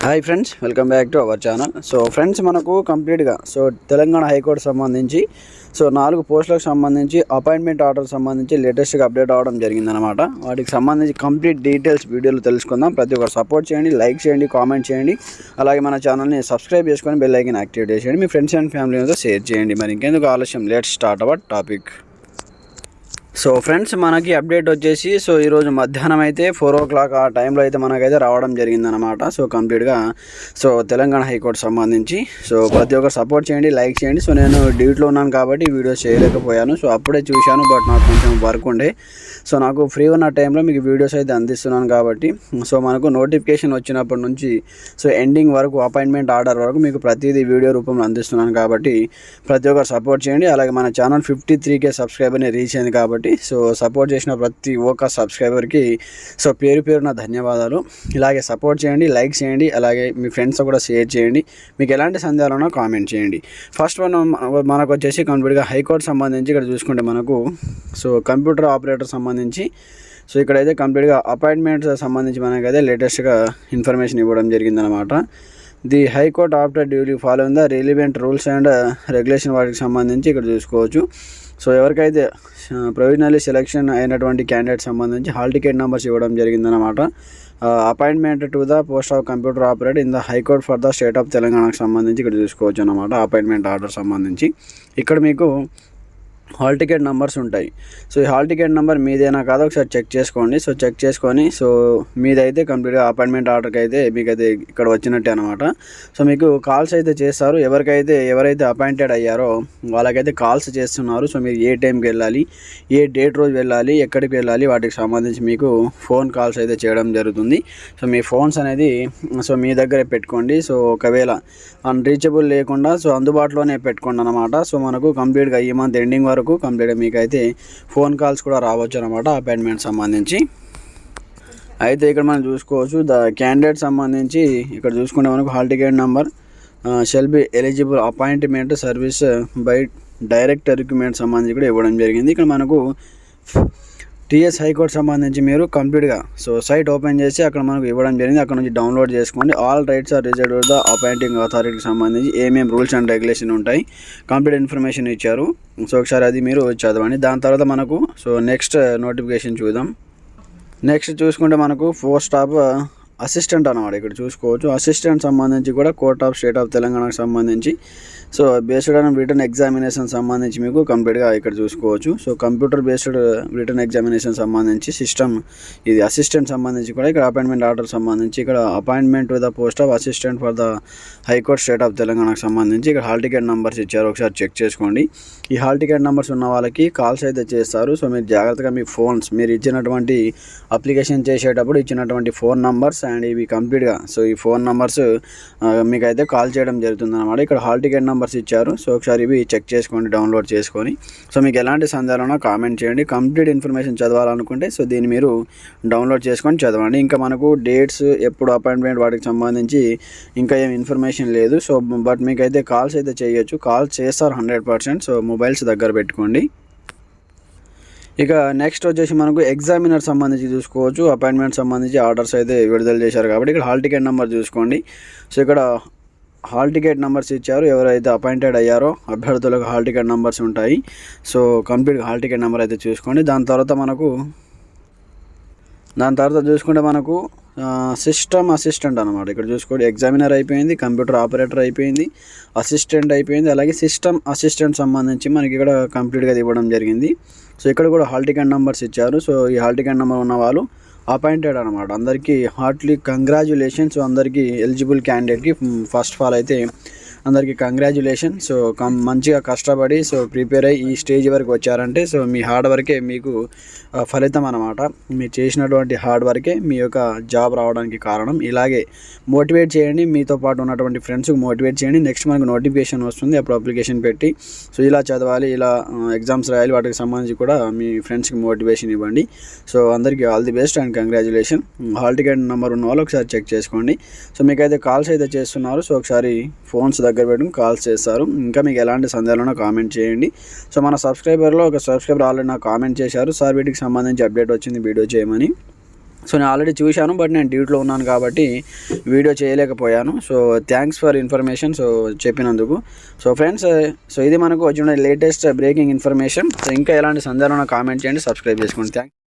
Hi friends, welcome back to our channel. So friends, మనకు కంప్లీట్గా Telangana high court సంబంధించి 4 పోస్టులకు సంబంధించి అపాయింట్మెంట్ ఆర్డర్ సంబంధించి లేటెస్ట్గా అప్డేట్ అవ్వడం జరిగిందనమాట. వాటికి సంబంధించి కంప్లీట్ డీటెయిల్స్ వీడియోలో తెలుసుకుందాం. ప్రతి ఒక్కరు సపోర్ట్ చేయండి, లైక్ చేయండి, కామెంట్ చేయండి. అలాగే మన ఛానల్ని సబ్స్క్రైబ్ చేసుకొని బెల్ ఐకాన్ యాక్టివేట్ చేయండి. మీ ఫ్రెండ్స్ అండ్ ఫ్యామిలీతో షేర్ చేయండి. మరి ఇంకెందుకు ఆలస్యం, let's start our topic. So friends, మనకి అప్డేట్ వచ్చేసి ఈరోజు మధ్యాహ్నం అయితే 4 o'clock ఆ టైంలో అయితే మనకైతే రావడం జరిగిందనమాట. కంప్లీట్గా తెలంగాణ హైకోర్టు సంబంధించి ప్రతి ఒక్కరు సపోర్ట్ చేయండి, లైక్ చేయండి. నేను డ్యూటీలో ఉన్నాను కాబట్టి వీడియోస్ చేయలేకపోయాను. అప్పుడే చూశాను, బట్ నాకు కొంచెం వర్క్ ఉండే. నాకు ఫ్రీ ఉన్న టైంలో మీకు వీడియోస్ అయితే అందిస్తున్నాను కాబట్టి మనకు నోటిఫికేషన్ వచ్చినప్పటి నుంచి ఎండింగ్ వరకు, అపాయింట్మెంట్ ఆర్డర్ వరకు మీకు ప్రతిదీ వీడియో రూపంలో అందిస్తున్నాను కాబట్టి ప్రతి ఒక్కరు సపోర్ట్ చేయండి. అలాగే మన ఛానల్ 53K సబ్స్క్రైబర్ని రీచ్ అయింది కాబట్టి సపోర్ట్ చేసిన ప్రతి ఒక్క సబ్స్క్రైబర్కి పేరు పేరున ధన్యవాదాలు. ఇలాగే సపోర్ట్ చేయండి, లైక్ చేయండి, అలాగే మీ ఫ్రెండ్స్ కూడా షేర్ చేయండి. మీకు ఎలాంటి సందేహాలున్నా కామెంట్ చేయండి. ఫస్ట్ మనకు వచ్చేసి కంప్లీట్గా హైకోర్టు సంబంధించి ఇక్కడ చూసుకుంటే మనకు కంప్యూటర్ ఆపరేటర్ సంబంధించి ఇక్కడైతే కంప్లీట్గా అపాయింట్మెంట్స్ సంబంధించి మనకైతే లేటెస్ట్గా ఇన్ఫర్మేషన్ ఇవ్వడం జరిగిందనమాట. The high court after duly following the relevant rules and regulation వాటికి సంబంధించి ఇక్కడ చూసుకోవచ్చు. ఎవరికైతే ప్రొవిజనల్లీ సెలెక్షన్ అయినటువంటి క్యాండిడేట్ సంబంధించి హాల్ టికెట్ నెంబర్స్ ఇవ్వడం జరిగిందనమాట. Appointment to the post of computer operator in the high court for the state of తెలంగాణకు సంబంధించి ఇక్కడ చూసుకోవచ్చు అనమాట. అపాయింట్మెంట్ ఆర్డర్ సంబంధించి ఇక్కడ మీకు హాల్ టికెట్ నెంబర్స్ ఉంటాయి. ఈ హాల్ టికెట్ నెంబర్ మీదేనా కాదో ఒకసారి చెక్ చేసుకోండి. చెక్ చేసుకొని మీదైతే కంప్లీట్గా అపాయింట్మెంట్ ఆర్డర్కి అయితే మీకైతే ఇక్కడ వచ్చినట్టే అనమాట. మీకు కాల్స్ అయితే చేస్తారు. ఎవరైతే అపాయింటెడ్ అయ్యారో వాళ్ళకైతే కాల్స్ చేస్తున్నారు. మీరు ఏ టైంకి వెళ్ళాలి, ఏ డేట్ రోజు వెళ్ళాలి, ఎక్కడికి వెళ్ళాలి, వాటికి సంబంధించి మీకు ఫోన్ కాల్స్ అయితే చేయడం జరుగుతుంది. మీ ఫోన్స్ అనేది మీ దగ్గరే పెట్టుకోండి. ఒకవేళ అన్రీచబుల్ లేకుండా అందుబాటులోనే పెట్టుకోండి అనమాట. మనకు కంప్లీట్గా ఈ మంత్ ఎండింగ్ వరకు కంప్లీట్గా మీకు అయితే ఫోన్ కాల్స్ కూడా రావచ్చు అనమాట అపాయింట్మెంట్ సంబంధించి. అయితే ఇక్కడ మనం చూసుకోవచ్చు ద క్యాండిడేట్ సంబంధించి ఇక్కడ చూసుకుంటే మనకు hall ticket number shall be eligible appointment service by direct recruitment సంబంధించి కూడా ఇవ్వడం జరిగింది. ఇక్కడ మనకు టీఎస్ హైకోర్టు సంబంధించి మీరు కంప్లీట్గా సైట్ ఓపెన్ చేసి అక్కడ మనకు ఇవ్వడం జరిగింది. అక్కడ నుంచి డౌన్లోడ్ చేసుకోండి. All rights are reserved the appointing అథారిటీకి సంబంధించి ఏమేమి రూల్స్ అండ్ రెగ్యులేషన్ ఉంటాయి, కంప్లీట్ ఇన్ఫర్మేషన్ ఇచ్చారు. ఒకసారి అది మీరు చదవండి. దాని తర్వాత మనకు నెక్స్ట్ నోటిఫికేషన్ చూద్దాం. నెక్స్ట్ చూసుకుంటే మనకు పోస్ట్ ఆఫ్ అసిస్టెంట్ అన్నమాట. ఇక్కడ చూసుకోవచ్చు అసిస్టెంట్ సంబంధించి కూడా కోర్ట్ ఆఫ్ స్టేట్ ఆఫ్ తెలంగాణకు సంబంధించి బేస్డ్ ఆన్ రిటర్న్ ఎగ్జామినేషన్ సంబంధించి మీకు కంప్లీట్గా ఇక్కడ చూసుకోవచ్చు. కంప్యూటర్ బేస్డ్ రిటర్న్ ఎగ్జామినేషన్ సంబంధించి సిస్టమ్ ఇది అసిస్టెంట్ సంబంధించి కూడా ఇక్కడ అపాయింట్మెంట్ ఆర్డర్ సంబంధించి ఇక్కడ appointment to the post of assistant for the high court state of తెలంగాణకు సంబంధించి ఇక్కడ హాల్ టికెట్ నెంబర్స్ ఇచ్చారు. ఒకసారి చెక్ చేసుకోండి. ఈ హాల్ టికెట్ నెంబర్స్ ఉన్న వాళ్ళకి కాల్స్ అయితే చేస్తారు. మీరు జాగ్రత్తగా మీ ఫోన్స్ మీరు ఇచ్చినటువంటి అప్లికేషన్ చేసేటప్పుడు ఇచ్చినటువంటి ఫోన్ నెంబర్స్ అండ్ ఇవి కంప్లీట్గా ఈ ఫోన్ నెంబర్స్ మీకైతే కాల్ చేయడం జరుగుతుంది అనమాట. ఇక్కడ హాల్ టికెట్ నెంబర్స్ ఇచ్చారు. ఒకసారి ఇవి చెక్ చేసుకోండి, డౌన్లోడ్ చేసుకొని. మీకు ఎలాంటి సందేహాలున్నా కామెంట్ చేయండి. కంప్లీట్ ఇన్ఫర్మేషన్ చదవాలనుకుంటే దీన్ని మీరు డౌన్లోడ్ చేసుకొని చదవండి. ఇంకా మనకు డేట్స్, ఎప్పుడు అపాయింట్మెంట్ వాటికి సంబంధించి ఇంకా ఏం ఇన్ఫర్మేషన్ లేదు. బట్ మీకైతే కాల్స్ అయితే చేయొచ్చు. కాల్స్ చేస్తారు 100%. మొబైల్స్ దగ్గర పెట్టుకోండి. ఇక నెక్స్ట్ వచ్చేసి మనకు ఎగ్జామినర్ సంబంధించి చూసుకోవచ్చు. అపాయింట్మెంట్ సంబంధించి ఆర్డర్స్ అయితే విడుదల చేశారు కాబట్టి ఇక్కడ హాల్ టికెట్ నెంబర్ చూసుకోండి. ఇక్కడ హాల్ టికెట్ నెంబర్స్ ఇచ్చారు. ఎవరైతే అపాయింటెడ్ అయ్యారో అభ్యర్థులకు హాల్ టికెట్ నెంబర్స్ ఉంటాయి. కంప్లీట్ హాల్ టికెట్ నెంబర్ అయితే చూసుకోండి. దాని తర్వాత చూసుకుంటే మనకు సిస్టమ్ అసిస్టెంట్ అనమాట. ఇక్కడ చూసుకోండి ఎగ్జామినర్ అయిపోయింది, కంప్యూటర్ ఆపరేటర్ అయిపోయింది, అసిస్టెంట్ అయిపోయింది, అలాగే సిస్టమ్ అసిస్టెంట్ సంబంధించి మనకి ఇక్కడ కంప్లీట్గా ఇవ్వడం జరిగింది. ఇక్కడ కూడా హాల్ టికెట్ నెంబర్స్ ఇచ్చారు. ఈ హాల్ టికెట్ నెంబర్ ఉన్న వాళ్ళు అపాయింటెడ్ అనమాట. అందరికీ హార్ట్లీ కంగ్రాచ్యులేషన్స్. అందరికీ ఎలిజిబుల్ క్యాండిడేట్కి ఫస్ట్ ఆఫ్ ఆల్ అయితే అందరికీ కంగ్రాచ్యులేషన్. మంచిగా కష్టపడి ప్రిపేర్ అయ్యి ఈ స్టేజ్ వరకు వచ్చారంటే మీ హార్డ్ వర్కే మీకు ఫలితం అనమాట. మీరు చేసినటువంటి హార్డ్ వర్కే మీ యొక్క జాబ్ రావడానికి కారణం. ఇలాగే మోటివేట్ చేయండి. మీతో పాటు ఉన్నటువంటి ఫ్రెండ్స్కి మోటివేట్ చేయండి. నెక్స్ట్ మనకు నోటిఫికేషన్ వస్తుంది, అప్పుడు అప్లికేషన్ పెట్టి ఇలా చదవాలి, ఇలా ఎగ్జామ్స్ రాయాలి, వాటికి సంబంధించి కూడా మీ ఫ్రెండ్స్కి మోటివేషన్ ఇవ్వండి. అందరికీ all the best and congratulation. Hall ticket number ఉన్న వాళ్ళు ఒకసారి చెక్ చేసుకోండి. మీకైతే కాల్స్ అయితే చేస్తున్నారు. ఒకసారి ఫోన్స్ దగ్గర పెట్టుకుని కాల్స్ చేస్తారు. ఇంకా మీకు ఎలాంటి సందేహాలున్నా కామెంట్ చేయండి. మన సబ్స్క్రైబర్లో ఒక సబ్స్క్రైబర్ ఆల్రెడీ నాకు కామెంట్ చేశారు, సార్ వీటికి సంబంధించి అప్డేట్ వచ్చింది వీడియో చేయమని. సో నేను ఆల్రెడీ చూశాను, బట్ నేను డ్యూటీలో ఉన్నాను కాబట్టి వీడియో చేయలేకపోయాను. So thanks for information so చెప్పినందుకు. సో ఫ్రెండ్స్, సో ఇది మనకు వచ్చిన లేటెస్ట్ బ్రేకింగ్ ఇన్ఫర్మేషన్. సో ఇంకా ఎలాంటి సందేహాలు కామెంట్ చేయండి, సబ్స్క్రైబ్ చేసుకోండి. థ్యాంక్స్.